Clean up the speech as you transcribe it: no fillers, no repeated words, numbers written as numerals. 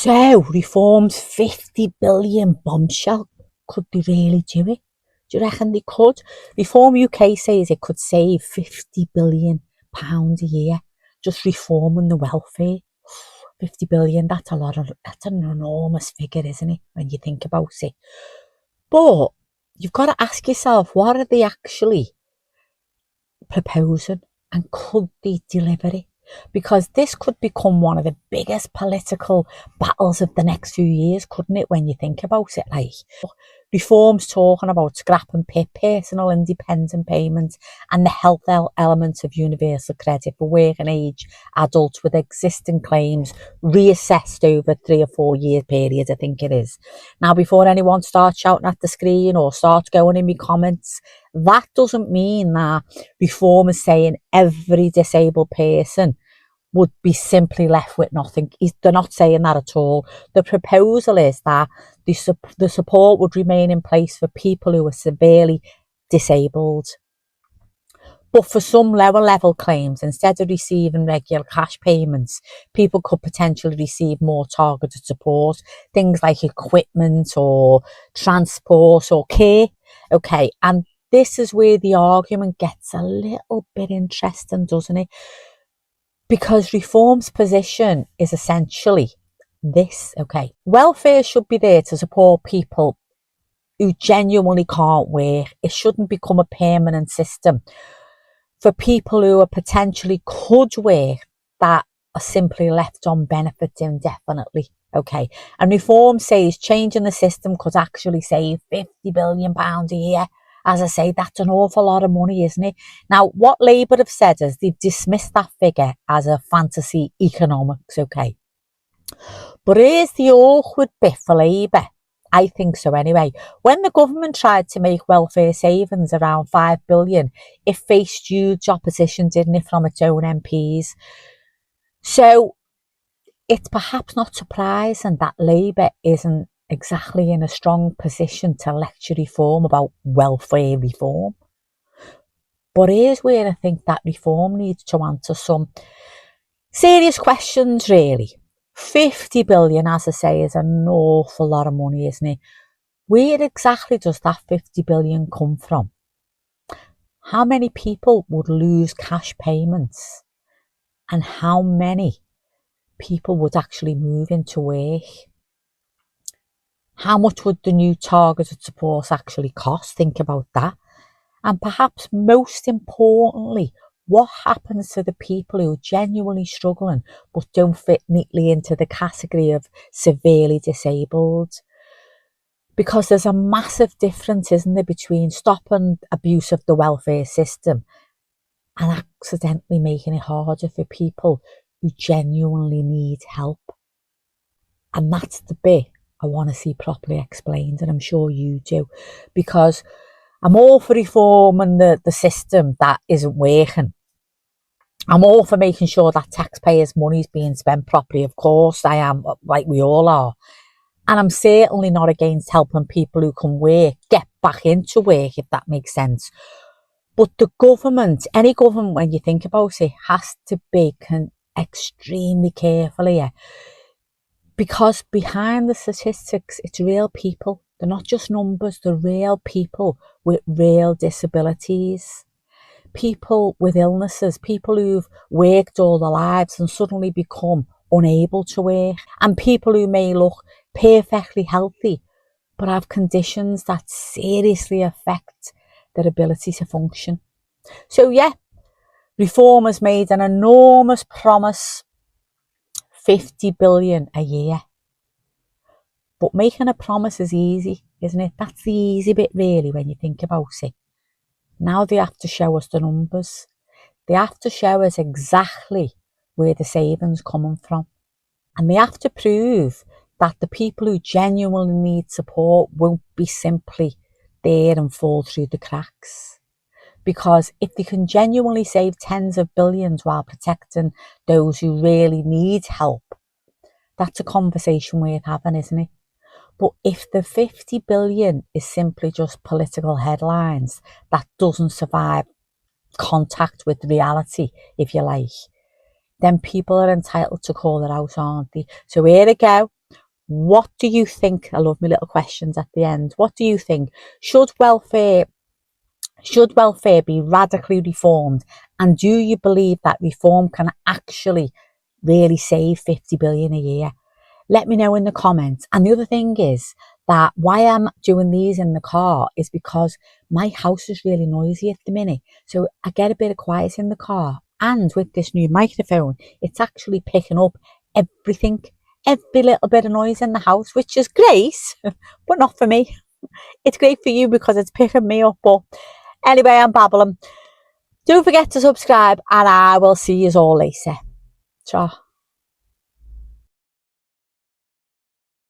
So, reform's 50 billion bombshell. Could they really do it? Do you reckon they could? Reform UK says it could save £50 billion a year just reforming the welfare. 50 billion, that's that's an enormous figure, isn't it, when you think about it? But you've got to ask yourself, what are they actually proposing, and could they deliver it? Because this could become one of the biggest political battles of the next few years, couldn't it, when you think about it? Like, reforms talking about scrapping personal independent payments and the health elements of universal credit for working age adults with existing claims reassessed over 3 or 4 year period, I think it is. Now, before anyone starts shouting at the screen or starts going in my comments, that doesn't mean that reform is saying every disabled person would be simply left with nothing. They're not saying that at all. The proposal is that the support would remain in place for people who are severely disabled. But for some lower level claims, instead of receiving regular cash payments, people could potentially receive more targeted support, things like equipment or transport or care. Okay, and this is where the argument gets a little bit interesting, doesn't it? Because reform's position is essentially this, okay? Welfare should be there to support people who genuinely can't work. It shouldn't become a permanent system for people who are potentially could work that are simply left on benefits indefinitely. Okay, and reform says changing the system could actually save £50 billion a year. As I say, that's an awful lot of money, isn't it? Now, what Labour have said is they've dismissed that figure as a fantasy economics, okay? But here's the awkward bit for Labour. I think so anyway. When the government tried to make welfare savings around £5 billion, it faced huge opposition, didn't it, from its own MPs? So it's perhaps not surprising that Labour isn't exactly in a strong position to lecture reform about welfare reform. But here's where I think that reform needs to answer some serious questions, really. 50 billion, as I say, is an awful lot of money, isn't it? Where exactly does that 50 billion come from? How many people would lose cash payments? And how many people would actually move into work? How much would the new targeted support actually cost? Think about that. And perhaps most importantly, what happens to the people who are genuinely struggling but don't fit neatly into the category of severely disabled? Because there's a massive difference, isn't there, between stopping abuse of the welfare system and accidentally making it harder for people who genuinely need help. And that's the bit I want to see properly explained, and I'm sure you do, because I'm all for reforming the system that isn't working. I'm all for making sure that taxpayers' money is being spent properly. Of course I am, like we all are. And I'm certainly not against helping people who can work get back into work, if that makes sense. But the government, any government, when you think about it, has to be extremely careful here. Because behind the statistics, it's real people. They're not just numbers, they're real people with real disabilities. People with illnesses, people who've worked all their lives and suddenly become unable to work. And people who may look perfectly healthy, but have conditions that seriously affect their ability to function. So yeah, reform has made an enormous promise, 50 billion a year. But making a promise is easy, isn't it? That's the easy bit, really, when you think about it. Now they have to show us the numbers. They have to show us exactly where the savings coming from. And they have to prove that the people who genuinely need support won't be simply there and fall through the cracks. Because if they can genuinely save tens of billions while protecting those who really need help, that's a conversation worth having, isn't it? But if the 50 billion is simply just political headlines that doesn't survive contact with reality, if you like, then people are entitled to call it out, aren't they? So here we go. What do you think? I love my little questions at the end. What do you think? Should welfare be radically reformed? And do you believe that reform can actually really save 50 billion a year? Let me know in the comments. And the other thing is that why I'm doing these in the car is because my house is really noisy at the minute. So I get a bit of quiet in the car. And with this new microphone, it's actually picking up everything, every little bit of noise in the house, which is great, but not for me. It's great for you because it's picking me up. But anyway, I'm babbling. Don't forget to subscribe and I will see you all later. Ciao.